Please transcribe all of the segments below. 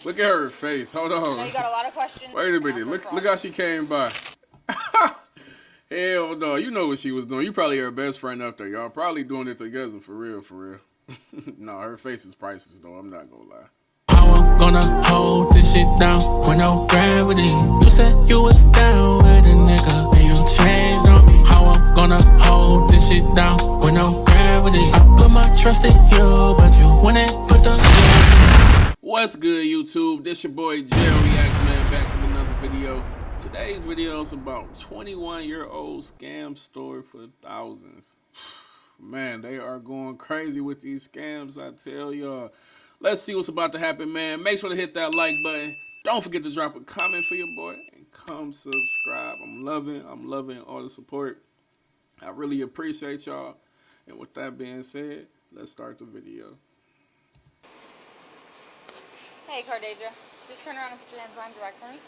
Look at her face. Hold I know on. you got a lot of questions. Wait a minute. Look how she came by. Hell no. You know what she was doing. You probably her best friend up there. Y'all probably doing it together for real, for real. No, her face is priceless though. I'm not gonna lie. How I'm gonna hold this shit down with no gravity? You said you was down with a nigga, and you changed on me. How I'm gonna hold this shit down with no gravity? I put my trust in you, but you wouldn't put the. What's good, YouTube? This your boy Jerry Reacts, man, back with another video. Today's video is about 21-year-old scam story for thousands. Man, they are going crazy with these scams, I tell y'all. Let's see what's about to happen, man. Make sure to hit that like button. Don't forget to drop a comment for your boy and come subscribe. I'm loving all the support. I really appreciate y'all. And with that being said, let's start the video. Hey, Cardasia, just turn around and put your hands behind your back for me.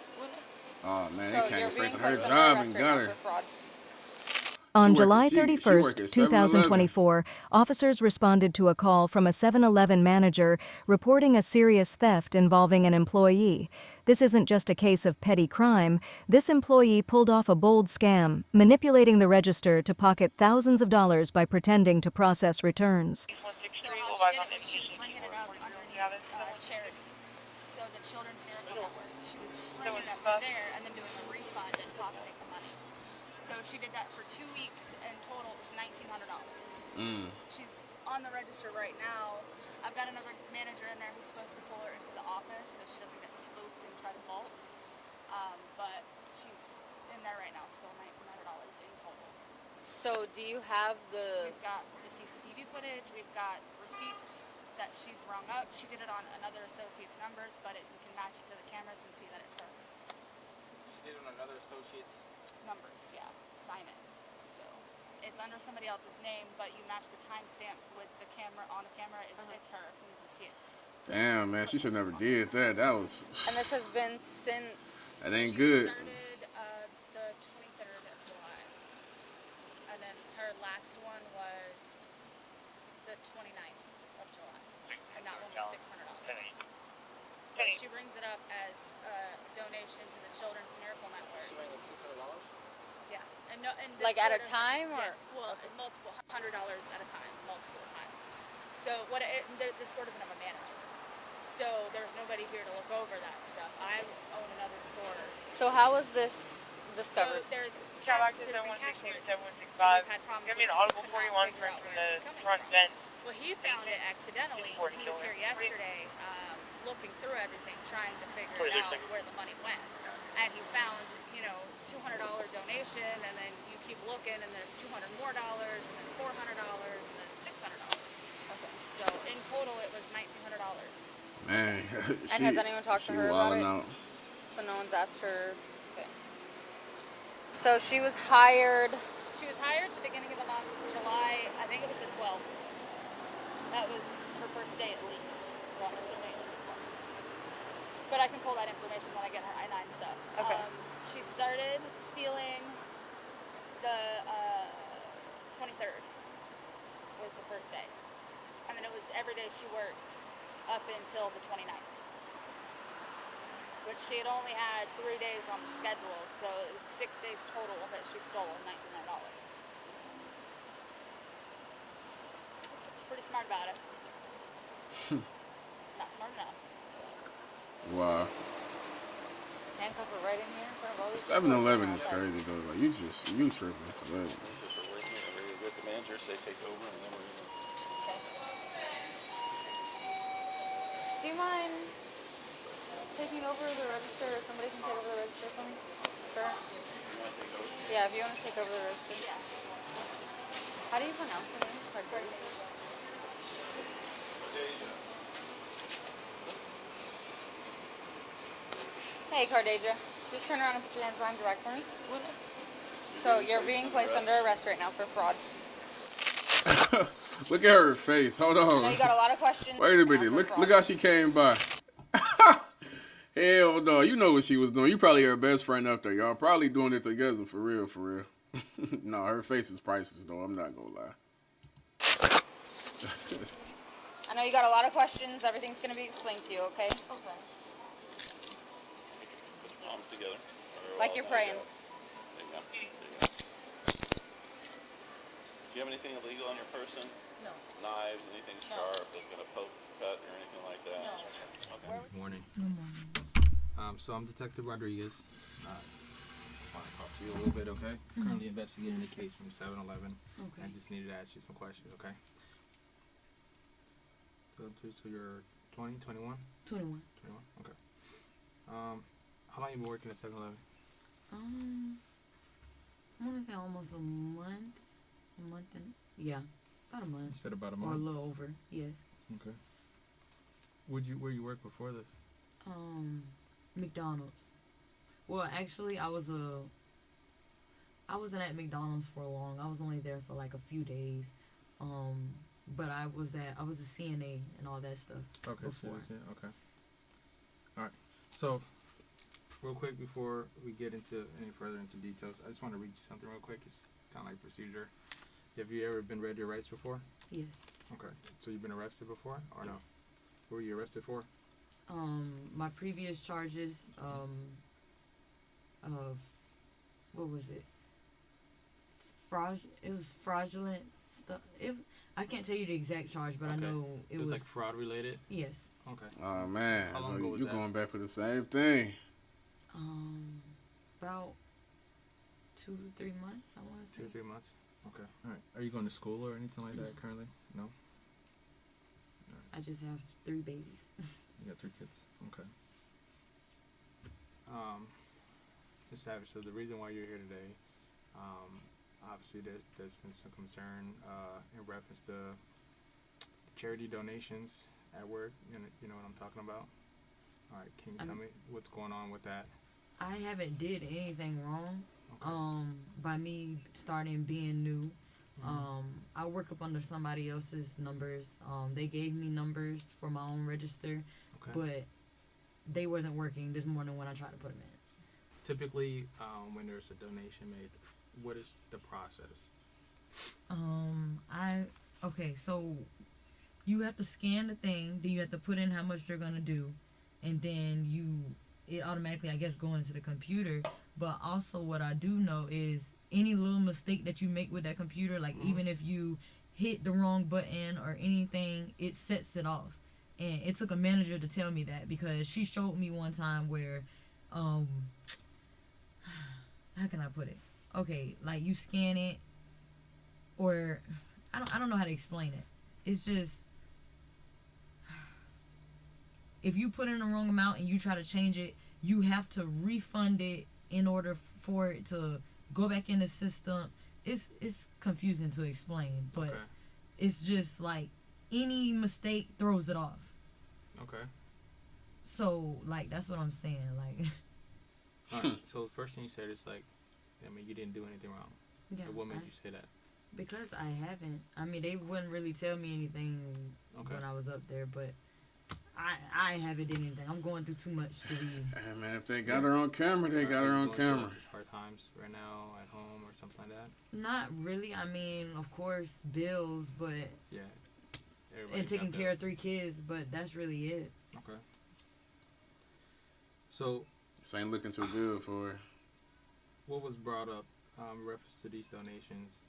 Oh man, So they came you're straight being to her placed under job arrest and right got now her. for fraud. On She work July at 31st, 7-Eleven. 2024, officers responded to a call from a 7-Eleven manager reporting a serious theft involving an employee. This isn't just a case of petty crime. This employee pulled off a bold scam, manipulating the register to pocket thousands of dollars by pretending to process returns. So how she did it was she was ringing it up underneath charity. So the Children's Miracle Network. She was ringing it up there and then doing a refund and pocketing the money. So she did that for 2 weeks, and total was $1,900. She's on the register right now. I've got another manager in there who's supposed to pull her into the office so she doesn't get spooked and try to vault. But she's in there right now, still $1,900 in total. So do you have the... We've got the CCTV footage, we've got receipts that she's rung up. She did it on another associate's numbers, but we can match it to the cameras and see that it's her. She did it on another associate's Numbers, yeah. Sign it. So it's under somebody else's name, but you match the timestamps with the camera on the camera. It's her. You can see it. Damn, man, she should never did that. That was. And this has been since... That ain't good. She started the 23rd of July. And then her last one was the 29th of July. And that one was $600. So she brings it up as a donation to the Children's Miracle Network. She made like $600? Yeah. And no, and Like at a time, or? Yeah, well, multiple $100 at a time, multiple times. So this store doesn't have a manager. So there's nobody here to look over that stuff. I own another store. So how was this discovered? So there's Cadillac cash, is there's been cash 716, records. 765. We've had problems Give me with an Audible it. Could 41 not figure out from where the it was coming front from. vent. Well, he found it accidentally. He was here yesterday looking through everything, trying to figure it out where the money went. And he found, $200 donation, and then you keep looking, and there's $200 more, and then $400, and then $600. Okay. So in total, it was $1,900. Man, And has anyone talked to she her about wilding it? out. So no one's asked her. Okay. So she was hired. She was hired at the beginning of the month, July, I think it was the 12th. That was her first day at least, so I'm assuming it was the 12th. But I can pull that information when I get her I-9 stuff. Okay. She started stealing the 23rd was the first day. And then it was every day she worked up until the 29th. Which she had only had 3 days on the schedule, so it was 6 days total that she stole $1,900. She's pretty smart about it. Not smart enough. Wow. Handcuff her right in here in front of all these 7-Eleven is crazy though. Like you tripping for that. Let the manager say take over, and then we're going to... Okay. Do you mind taking over the register, or somebody can take over the register for me? Sure. You want to take over? Yeah, if you want to take over the register. How do you pronounce the name? Hey, Cardasia, just turn around and put your hands behind your back for me. So you're being placed under arrest right now for fraud. Look at her face. Hold I know on. you got a lot of questions. Wait a now minute. for Look fraud. how she came by. Hell no. You know what she was doing. You probably her best friend up there. Y'all probably doing it together for real, for real. No, her face is priceless though. I'm not gonna lie. I know you got a lot of questions. Everything's going to be explained to you, okay? Okay. Put your palms together. Like you're praying. There you go. There you go. Do you have anything illegal on your person? No. Knives, anything sharp that's gonna poke, cut, or anything like that? No. Okay. Good morning. So I'm Detective Rodriguez. Want to talk to you a little bit, okay? Currently investigating a case from 7-Eleven. Okay. I just needed to ask you some questions, okay? So you're 20, 21? 21. 21, okay. How long you been working at 7-Eleven? I want to say almost a month. About a You month. said about a Or a month. little over, yes. Okay. Where you work before this? McDonald's. Well, actually, I wasn't at McDonald's for long. I was only there for like a few days. But I was a CNA and all that stuff Okay, before. okay. All right. So, real quick before we get into any further into details, I just want to read you something real quick. It's kind of like procedure. Have you ever been read your rights before? Yes. Okay. So you've been arrested before, or no? Yes. What were you arrested for? My previous charges of what was it? It was fraudulent stuff. I can't tell you the exact charge, but I Okay. know It was like fraud related. yes. Okay. Oh man, How long ago was you that? going back for the same thing? About 2 to 3 months, I want to say. 2 or 3 months. Okay. All right. Are you going to school or anything like that currently? No. I just have 3 babies. You got 3 kids. Okay. Ms. Savage, so the reason why you're here today, obviously there's been some concern in reference to charity donations at work. You know what I'm talking about? All right, can you tell me what's going on with that? I haven't did anything wrong. Okay. By me starting being new. I work up under somebody else's numbers. They gave me numbers for my own register, Okay. but they wasn't working this morning when I tried to put them in. Typically, when there's a donation made, what is the process? Okay, so you have to scan the thing, then you have to put in how much they're gonna do, and then it automatically, I guess, go into the computer. But also, what I do know is any little mistake that you make with that computer, like even if you hit the wrong button or anything, it sets it off. And it took a manager to tell me that, because she showed me one time where, how can I put it? Okay, like you scan it, or I don't know how to explain it. It's just, if you put in the wrong amount and you try to change it, you have to refund it in order for it to go back in the system. It's confusing to explain, but Okay. it's just like any mistake throws it off. Okay. So like that's what I'm saying. Like All right. So the first thing you said is like, you didn't do anything wrong. yeah, So what made you say that? because I haven't. I mean, they wouldn't really tell me anything Okay. when I was up there, but I haven't did anything. I'm going through too much to be. Hey man, if they got her on camera, they got Are her you on going through, camera. like, these hard times right now at home or something like that? Not really. I mean, of course, bills, but Yeah. and Everybody's taking got care that. of 3 kids, but that's really it. Okay. So This ain't looking too good for her. what was brought up in reference to these donations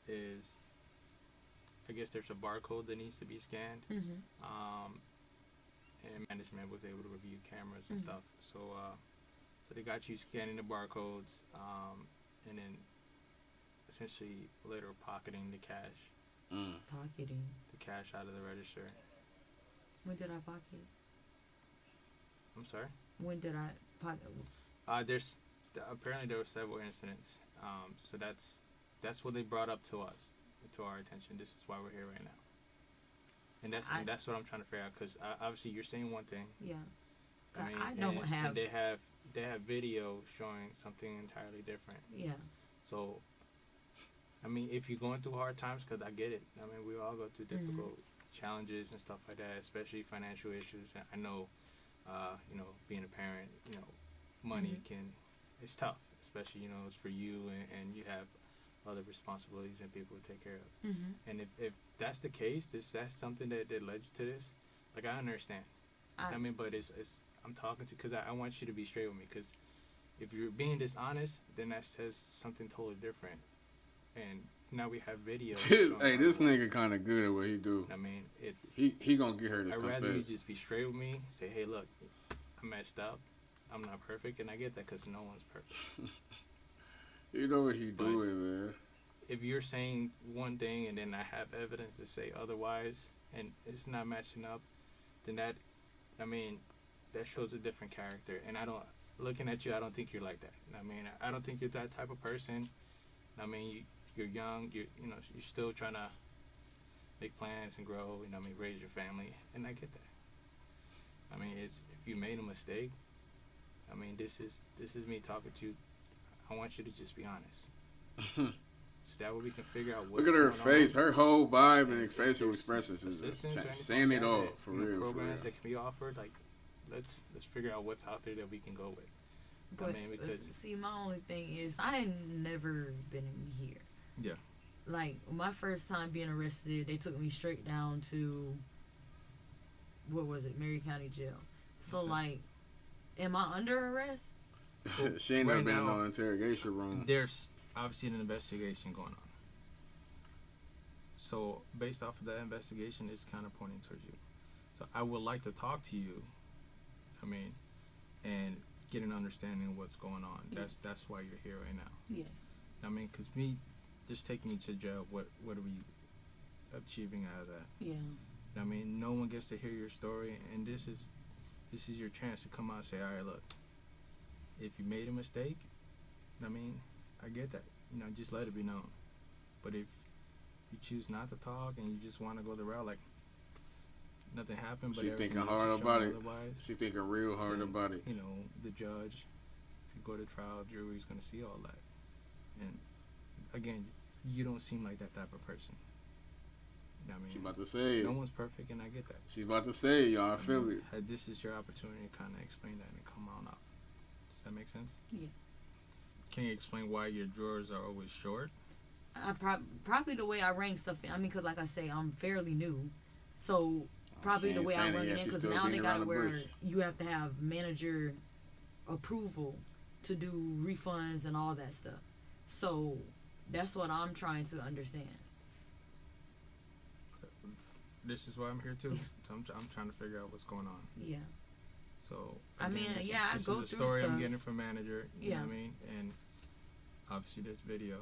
is, I guess there's a barcode that needs to be scanned, Mhm. and management was able to review cameras and stuff. So they got you scanning the barcodes, and then essentially later pocketing the cash Pocketing. out of the register. When did I pocket? I'm sorry. When did I pocket? There's apparently there were several incidents. So that's what they brought up to us, to our attention. This is why we're here right now. And that's what I'm trying to figure out, because obviously you're saying one thing. Yeah. I don't and have. they have video showing something entirely different. Yeah. So, if you're going through hard times, because I get it. We all go through difficult challenges and stuff like that, especially financial issues. And I know, being a parent, money it's tough, especially, it's for you and you have other responsibilities and people to take care of. Mhm. And if that's the case, that's something that led you to this. Like, I understand. I mean, but it's I'm talking to because I want you to be straight with me. Because if you're being dishonest, then that says something totally different. And now we have videos. Hey, this nigga kind of good at what he do. I mean, it's he gonna get her to I'd confess. rather you just be straight with me. Say, hey, look, I messed up. I'm not perfect, and I get that because no one's perfect. You know what he But doing, man. if you're saying one thing and then I have evidence to say otherwise, and it's not matching up, then that, I mean, that shows a different character. And I don't, looking at you, I don't think you're like that. I mean, I don't think you're that type of person. I mean, you're young. You're still trying to make plans and grow. You know, I mean, raise your family, and I get that. I mean, it's if you made a mistake. I mean, this is me talking to you. I want you to just be honest. So that way we can figure out what's Look at her going face. on. Her whole vibe and If facial there's expressions is assistance or anything saying it like all that, for you know, real. For real. programs that can be offered, like let's figure out what's out there that we can go with. But I mean, because see, my only thing is I ain't never been in here. yeah, Like my first time being arrested, they took me straight down to what was it, Mary County Jail. So Okay. like, am I under arrest? She ain't never Right been in now, no interrogation room. there's obviously an investigation going on. So based off of that investigation, it's kind of pointing towards you. So I would like to talk to you. I mean, and get an understanding of what's going on. Yeah. That's why you're here right now. Yes. I mean, because me just taking you to jail, what are we achieving out of that? Yeah. I mean, no one gets to hear your story, and this is your chance to come out and say, all right, look, if you made a mistake, I mean, I get that. You know, just let it be known. But if you choose not to talk and you just want to go the route like nothing happened, but She everything thinking else hard is showing about it. otherwise, She thinking real hard then, about it. you know, the judge, if you go to trial, jury's going to see all that. And again, you don't seem like that type of person. You know what I mean? She about to say it. No one's perfect, and I get that. She about to say it, y'all. I feel it. This is your opportunity to kind of explain that and come on up. Does that make sense? Yeah. Can you explain why your drawers are always short? I probably the way I rank stuff. I mean, cause like I say, I'm fairly new, so probably she the ain't way I saying it run yet. it in. She's Cause still now they beating got around it the where bush. you have to have manager approval to do refunds and all that stuff. So that's what I'm trying to understand. This is why I'm here too. So I'm trying to figure out what's going on. Yeah. So I mean, this, yeah, I this go is a through story I'm stuff. getting from manager. You know Yeah. what I mean? And obviously this video.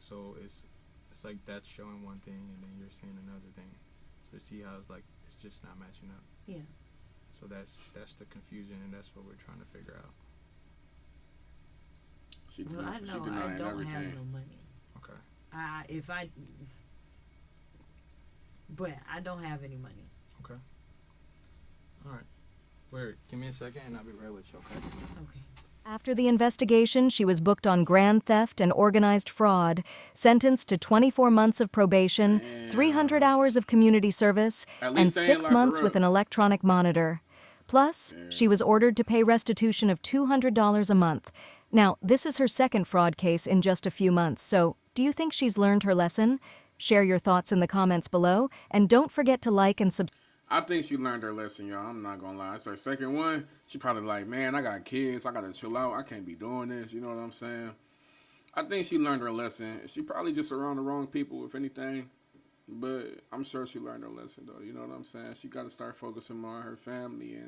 So it's like that's showing one thing and then you're saying another thing. So see how it's like it's just not matching up. Yeah. So that's the confusion, and that's what we're trying to figure out. She, Well, I she know I denying don't everything. have no money. Okay. But I don't have any money. Okay. All right. Wait, give me a second, and I'll be right with you. Okay. Okay. After the investigation, she was booked on grand theft and organized fraud, sentenced to 24 months of probation, 300 hours of community service, At and least they ain't 6 lock her months up. with an electronic monitor. Plus, she was ordered to pay restitution of $200 a month. Now, this is her second fraud case in just a few months, so do you think she's learned her lesson? Share your thoughts in the comments below, and don't forget to like and subscribe. I think she learned her lesson, y'all. I'm not gonna lie. It's her second one. She probably like, man, I got kids. I gotta chill out. I can't be doing this. You know what I'm saying? I think she learned her lesson. She probably just around the wrong people, if anything. But I'm sure she learned her lesson, though. You know what I'm saying? She got to start focusing more on her family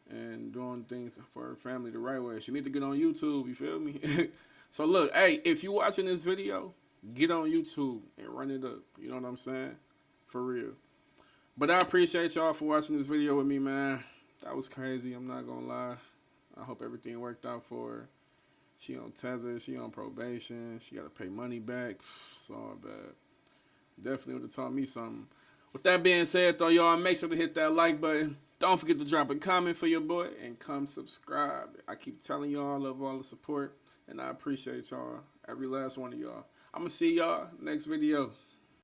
and doing things for her family the right way. She need to get on YouTube. You feel me? So look, hey, if you watching this video, get on YouTube and run it up. You know what I'm saying? For real. But I appreciate y'all for watching this video with me, man. That was crazy. I'm not gonna lie. I hope everything worked out for her. She on tether. She on probation. She got to pay money back. It's all bad. Definitely would have taught me something. With that being said, though, y'all, make sure to hit that like button. Don't forget to drop a comment for your boy and come subscribe. I keep telling y'all I love all the support, and I appreciate y'all, every last one of y'all. I'm going to see y'all next video.